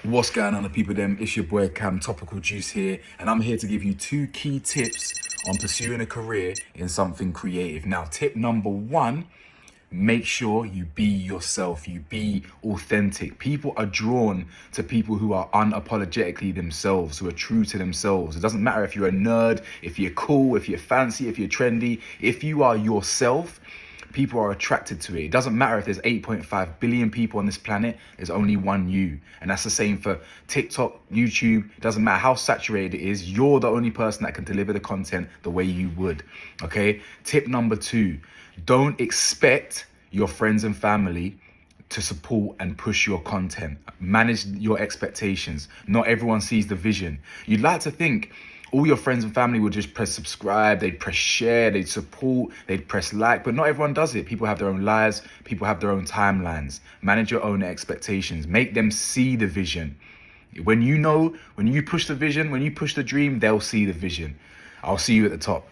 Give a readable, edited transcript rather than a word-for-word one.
What's going on, the people them? It's your boy Cam, Topical Juice here, and I'm here to give you 2 key tips on pursuing a career in something creative. Now, tip number 1, make sure you be yourself, you be authentic. People are drawn to people who are unapologetically themselves, who are true to themselves. It doesn't matter if you're a nerd, if you're cool, if you're fancy, if you're trendy. If you are yourself, people are attracted to it. It doesn't matter if there's 8.5 billion people on this planet, there's only one you. And that's the same for TikTok, YouTube. It doesn't matter how saturated it is, you're the only person that can deliver the content the way you would. Okay? Tip number 2, don't expect your friends and family to support and push your content. Manage your expectations. Not everyone sees the vision. You'd like to think all your friends and family will just press subscribe, they'd press share, they'd support, they'd press like, but not everyone does it. People have their own lives, people have their own timelines. Manage your own expectations. Make them see the vision. When you push the vision, when you push the dream, they'll see the vision. I'll see you at the top.